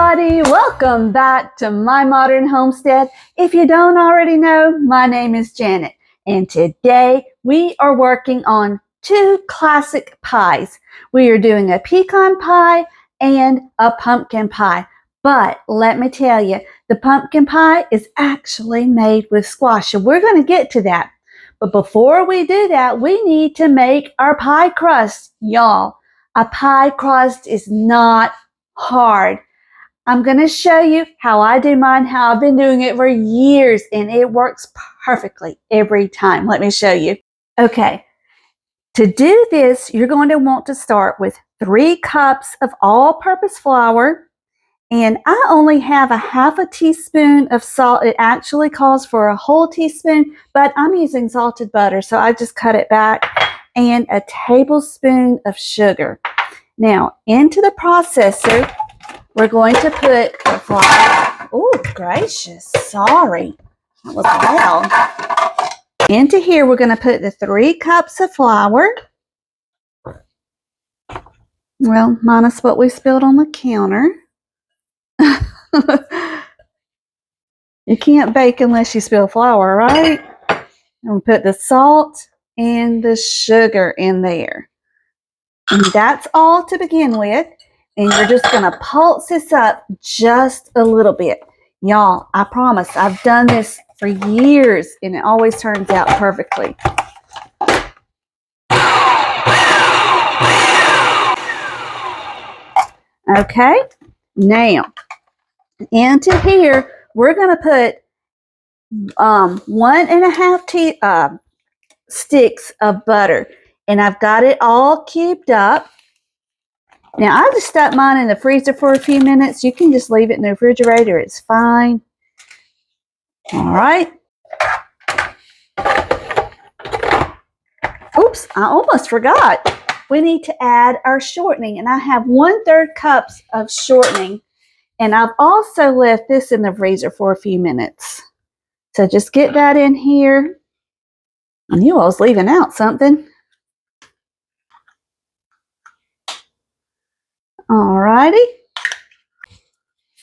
everybody, welcome back to My Modern Homestead. If you don't already know, my name is Janet, and today we are working on two classic pies. We are doing a pecan pie and a pumpkin pie, but let me tell you, the pumpkin pie is actually made with squash, so we're going to get to that. But before we do that, we need to make our pie crust, y'all. A pie crust is not hard. I'm going to show you how I do mine, how I've been doing it for years, and it works perfectly every time. Let me show you. Okay, to do this, you're going to want to start with 3 cups of all-purpose flour, and I only have a half a teaspoon of salt. It actually calls for a whole teaspoon, but I'm using salted butter, so I just cut it back, and a tablespoon of sugar. Now, into the processor, we're going to put the flour. Oh, gracious. Sorry. That was loud. Into here, we're going to put the 3 cups of flour. Well, minus what we spilled on the counter. You can't bake unless you spill flour, right? And we put the salt and the sugar in there. And that's all to begin with. And you're just going to pulse this up just a little bit. Y'all, I promise, I've done this for years and it always turns out perfectly. Okay, now into here, we're going to put 1.5 sticks of butter. And I've got it all cubed up. Now, I just stuck mine in the freezer for a few minutes. You can just leave it in the refrigerator. It's fine. All right. Oops, I almost forgot. We need to add our shortening. And I have 1/3 cups of shortening. And I've also left this in the freezer for a few minutes. So just get that in here. I knew I was leaving out something. All righty.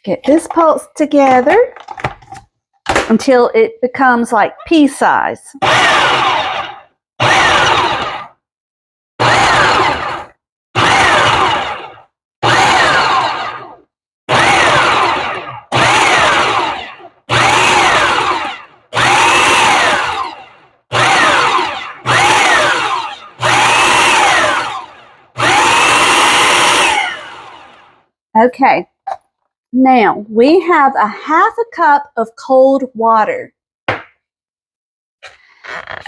Get this pulse together until it becomes like pea size. Okay. Now, we have a 1/2 cup of cold water.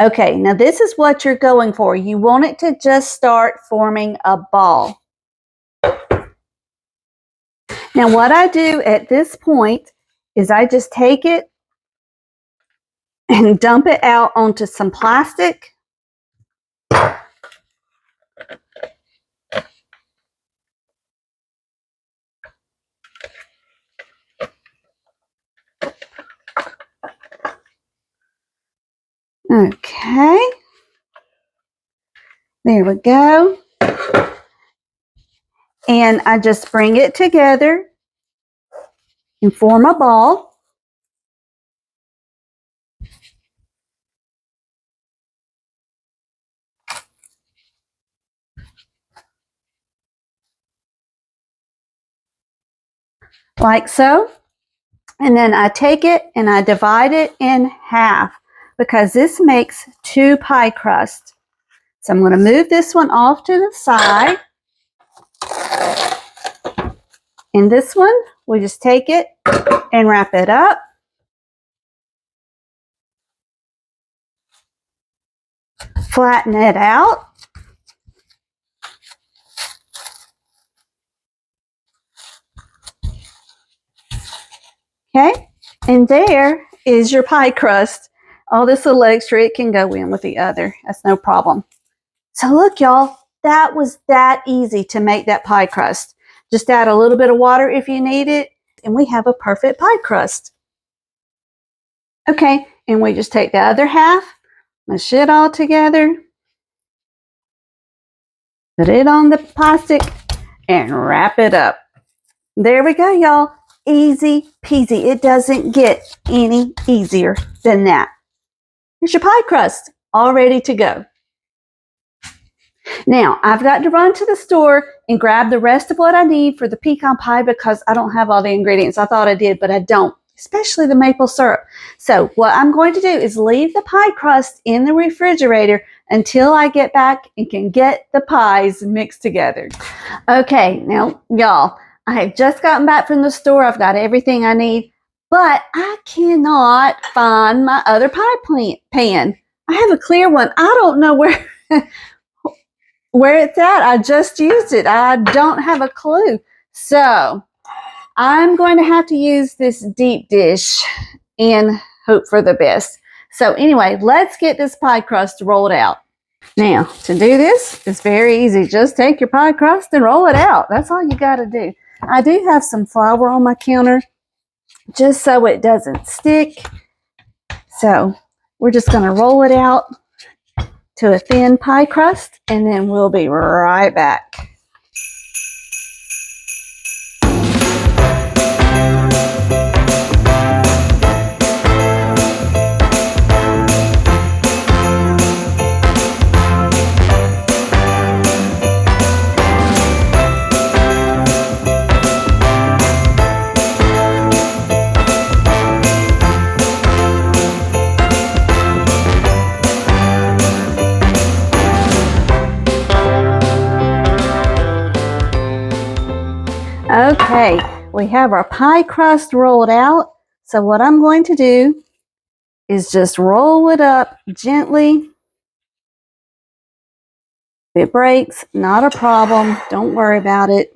Okay, now this is what you're going for. You want it to just start forming a ball. Now, what I do at this point is I just take it and dump it out onto some plastic. Okay, there we go. And I just bring it together and form a ball. Like so. And then I take it and I divide it in half because this makes 2 pie crusts. So I'm going to move this one off to the side. And this one, we just take it and wrap it up. Flatten it out. Okay, and there is your pie crust. All this little extra, it can go in with the other. That's no problem. So look, y'all, that was that easy to make that pie crust. Just add a little bit of water if you need it, and we have a perfect pie crust. Okay, and we just take the other half, mush it all together, put it on the plastic, and wrap it up. There we go, y'all. Easy peasy. It doesn't get any easier than that. Here's your pie crust, all ready to go. Now, I've got to run to the store and grab the rest of what I need for the pecan pie because I don't have all the ingredients. I thought I did, but I don't, especially the maple syrup. So what I'm going to do is leave the pie crust in the refrigerator until I get back and can get the pies mixed together. Okay, now, y'all, I have just gotten back from the store. I've got everything I need, but I cannot find my other pie pan. I have a clear one. I don't know where it's at. I just used it. I don't have a clue. So I'm going to have to use this deep dish and hope for the best. So anyway, let's get this pie crust rolled out. Now, to do this, it's very easy. Just take your pie crust and roll it out. That's all you got to do. I do have some flour on my counter just so it doesn't stick. So we're just going to roll it out to a thin pie crust, and then we'll be right back. Okay, we have our pie crust rolled out. So what I'm going to do is just roll it up gently. If it breaks, not a problem. Don't worry about it.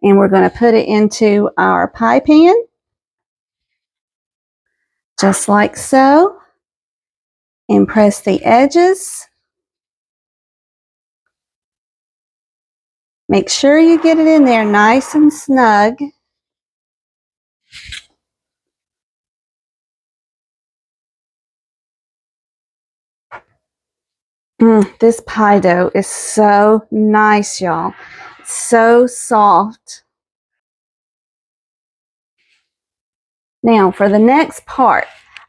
And we're going to put it into our pie pan, just like so. And press the edges. Make sure you get it in there nice and snug. This pie dough is so nice, y'all. So soft. Now for the next part,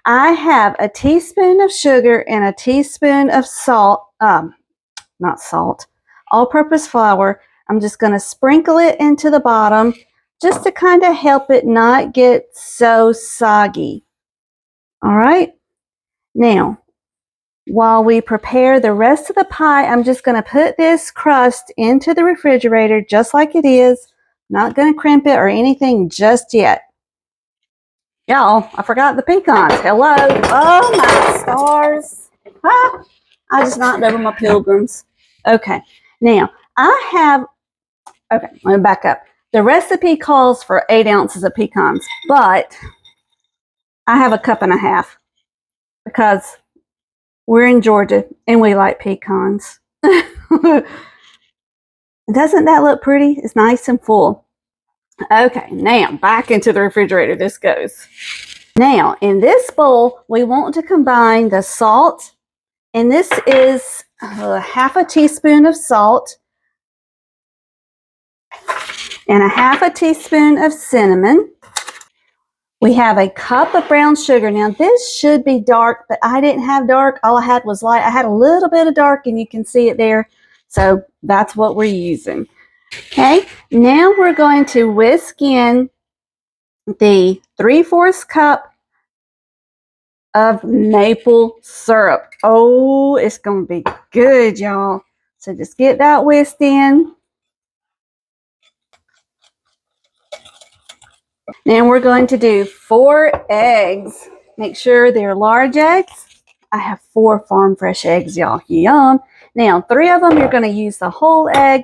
I have a teaspoon of sugar and a teaspoon of salt, not salt, all-purpose flour. I'm just going to sprinkle it into the bottom just to kind of help it not get so soggy. All right. Now, while we prepare the rest of the pie, I'm just going to put this crust into the refrigerator just like it is. Not going to crimp it or anything just yet. Y'all, I forgot the pecans. Hello. Oh, my stars. Ah, I just knocked over my pilgrims. Okay. Now, okay, let me back up. The recipe calls for 8 ounces of pecans, but I have a cup and a half because we're in Georgia and we like pecans. Doesn't that look pretty? It's nice and full. Okay, now back into the refrigerator this goes. Now, in this bowl, we want to combine the salt, and this is half a teaspoon of salt and a half a teaspoon of cinnamon. We have a cup of brown sugar. Now, this should be dark, but I didn't have dark. All I had was light. I had a little bit of dark, and you can see it there. So that's what we're using. Okay, now we're going to whisk in the 3/4 cup of maple syrup. Oh, it's going to be good, y'all. So just get that whisked in. Now we're going to do 4 eggs. Make sure they're large eggs. I have 4 farm fresh eggs, y'all. Yum. Now, 3 of them, you're going to use the whole egg.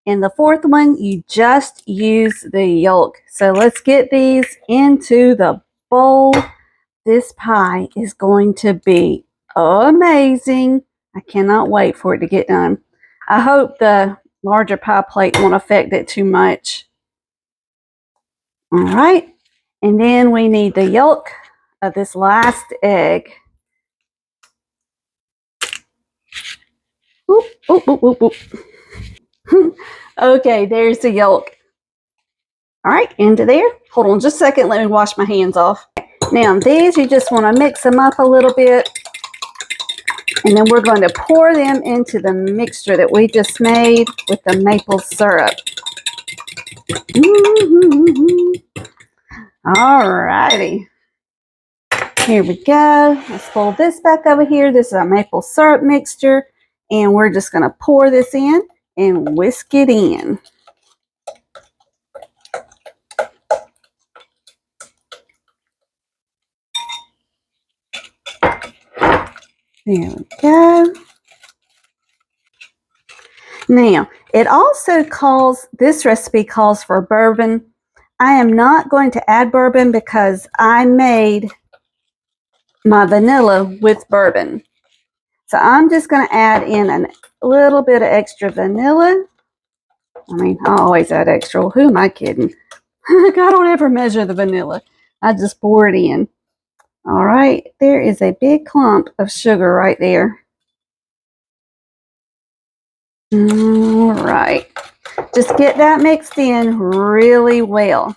And the 4th one, you just use the yolk. So let's get these into the bowl. This pie is going to be amazing. I cannot wait for it to get done. I hope the larger pie plate won't affect it too much. All right. And then we need the yolk of this last egg. Oop, oop, oop, oop, oop. Okay, there's the yolk. All right, into there. Hold on just a second. Let me wash my hands off. Now these, you just want to mix them up a little bit. And then we're going to pour them into the mixture that we just made with the maple syrup. All righty. Here we go. Let's fold this back over here. This is our maple syrup mixture. And we're just going to pour this in and whisk it in. There we go. Now, it also calls, this recipe calls for bourbon. I am not going to add bourbon because I made my vanilla with bourbon. So I'm just going to add in a little bit of extra vanilla. I mean, I always add extra. Who am I kidding? I don't ever measure the vanilla. I just pour it in. All right, there is a big clump of sugar right there. All right, just get that mixed in really well.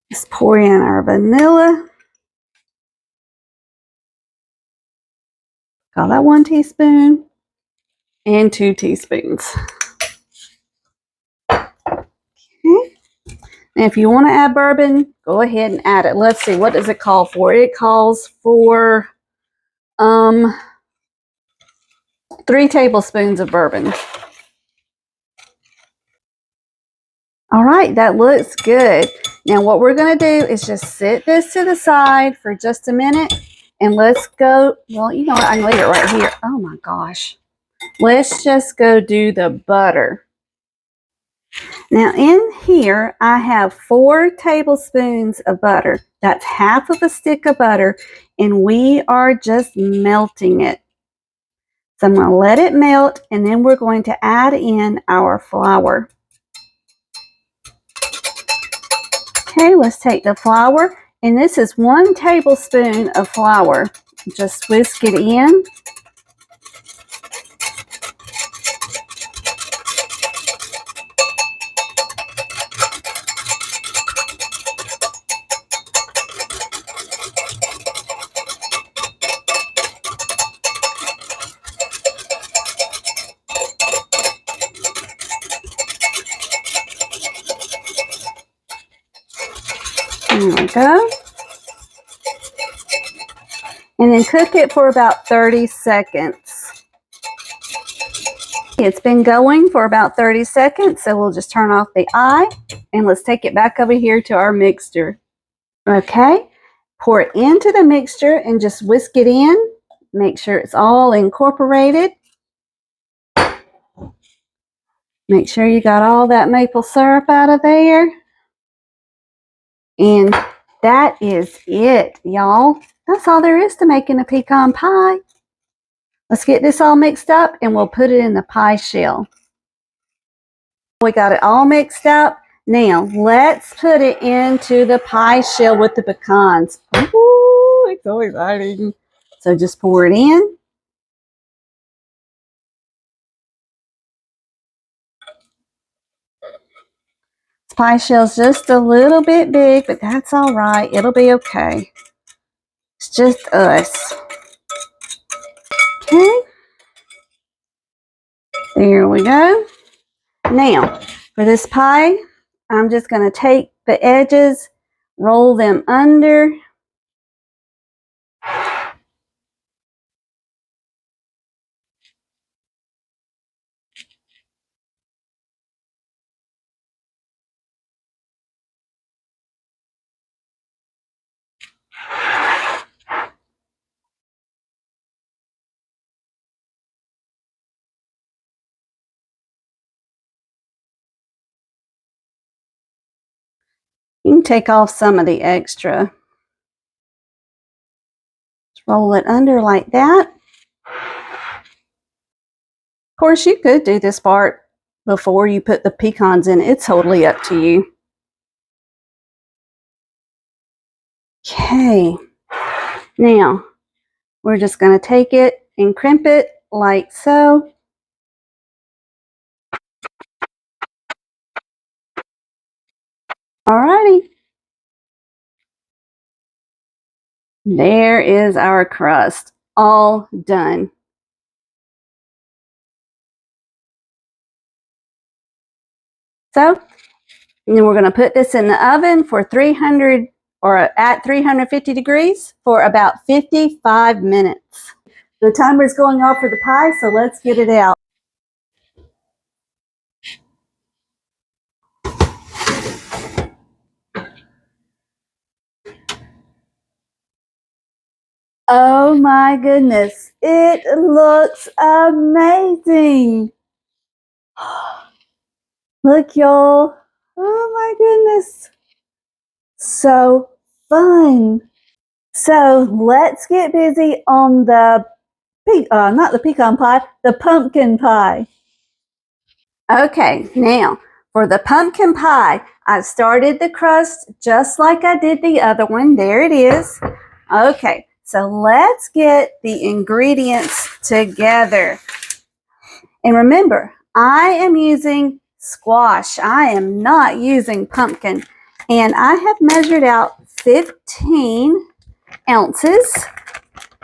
Just pour in our vanilla. Got that 1 teaspoon and 2 teaspoons. Okay. And if you want to add bourbon, go ahead and add it. Let's see, what does it call for? It calls for 3 tablespoons of bourbon. All right, that looks good. Now what we're going to do is just sit this to the side for just a minute and let's go, well, you know what, I can leave it right here. Oh my gosh. Let's just go do the butter. Now in here, I have 4 tablespoons of butter. That's half of a stick of butter, and we are just melting it. So I'm going to let it melt, and then we're going to add in our flour. Okay, let's take the flour, and this is 1 tablespoon of flour. Just whisk it in. There we go. And then cook it for about 30 seconds. It's been going for about 30 seconds, so we'll just turn off the eye and let's take it back over here to our mixture. Okay, pour it into the mixture and just whisk it in. Make sure it's all incorporated. Make sure you got all that maple syrup out of there. And that is it, y'all. That's all there is to making a pecan pie. Let's get this all mixed up and we'll put it in the pie shell. We got it all mixed up. Now, let's put it into the pie shell with the pecans. Ooh, it's so exciting. So just pour it in. This pie shell's just a little bit big, but that's all right. It'll be okay. It's just us. Okay. There we go. Now, for this pie, I'm just going to take the edges, roll them under. You can take off some of the extra. Just roll it under like that. Of course, you could do this part before you put the pecans in. It's totally up to you. Okay. Now, we're just going to take it and crimp it like so. Alrighty. There is our crust, all done. So, and then we're going to put this in the oven for 300 or at 350 degrees for about 55 minutes. The timer is going off for the pie, so let's get it out. Oh my goodness, it looks amazing. Look, y'all. Oh my goodness. So fun. So let's get busy on the, not the pecan pie, the pumpkin pie. Okay, now for the pumpkin pie, I started the crust just like I did the other one. There it is. Okay, so let's get the ingredients together. And remember, I am using squash. I am not using pumpkin. And I have measured out 15 ounces.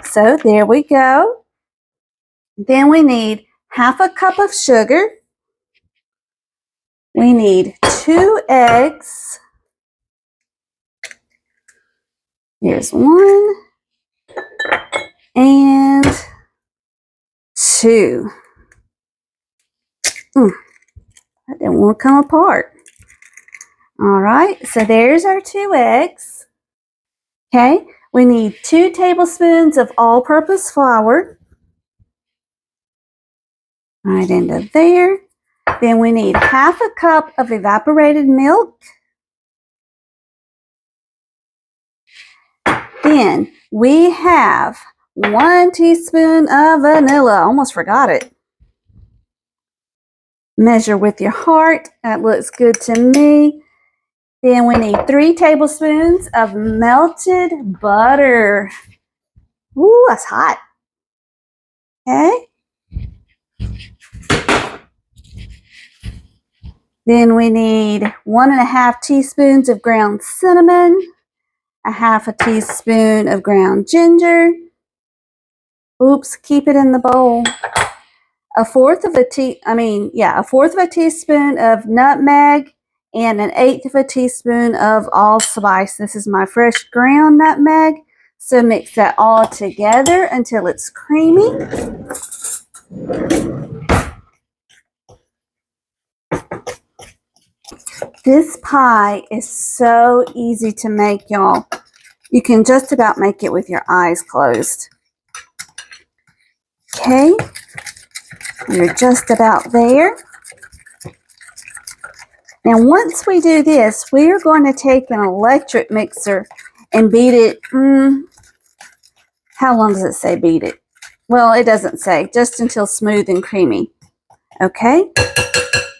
So there we go. Then we need half a cup of sugar. We need 2 eggs. Here's 1 and 2. That didn't want to come apart. All right, so there's our 2 eggs. Okay, we need 2 tablespoons of all-purpose flour. Right into there. Then we need half a cup of evaporated milk. Then we have 1 teaspoon of vanilla. Almost forgot it. Measure with your heart. That looks good to me. Then we need 3 tablespoons of melted butter. Ooh, that's hot. Okay. Then we need 1.5 teaspoons of ground cinnamon, 1/2 teaspoon of ground ginger. Oops, keep it in the bowl. A fourth of a teaspoon of nutmeg and 1/8 teaspoon of allspice. This is my fresh ground nutmeg. So mix that all together until it's creamy. This pie is so easy to make, y'all. You can just about make it with your eyes closed. Okay, you're just about there. Now, once we do this, we are going to take an electric mixer and beat it. How long does it say beat it? Well, it doesn't say, just until smooth and creamy. Okay,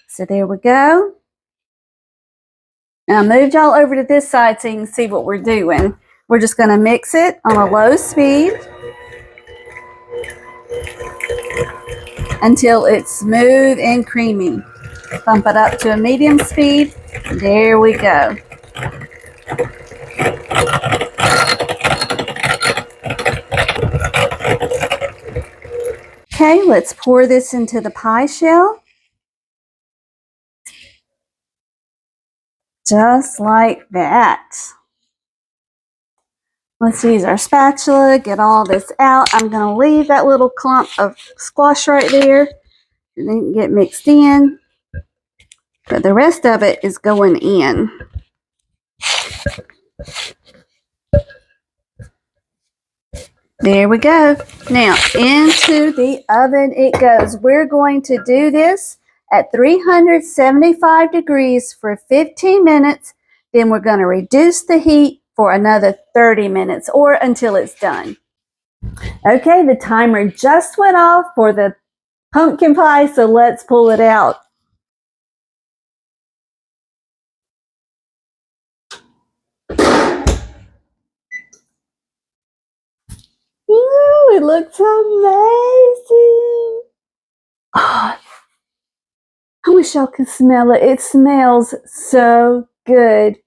so there we go. Now, I moved y'all over to this side so you can see what we're doing. We're just going to mix it on a low speed until it's smooth and creamy. Bump it up to a medium speed. There we go. Okay, let's pour this into the pie shell. Just like that. Let's use our spatula, get all this out. I'm going to leave that little clump of squash right there. It didn't get mixed in. But the rest of it is going in. There we go. Now, into the oven it goes. We're going to do this at 375 degrees for 15 minutes. Then we're going to reduce the heat for another 30 minutes or until it's done. Okay, the timer just went off for the pumpkin pie, so let's pull it out. Ooh, it looks amazing. Oh, I wish y'all could smell it. It smells so good.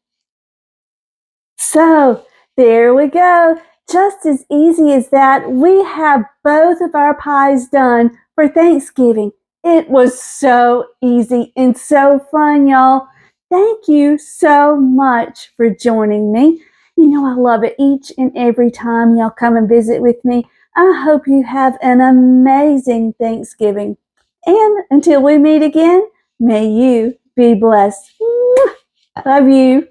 So there we go. Just as easy as that, we have both of our pies done for Thanksgiving. It was so easy and so fun, y'all. Thank you so much for joining me. You know I love it each and every time y'all come and visit with me. I hope you have an amazing Thanksgiving. And until we meet again, may you be blessed. Love you.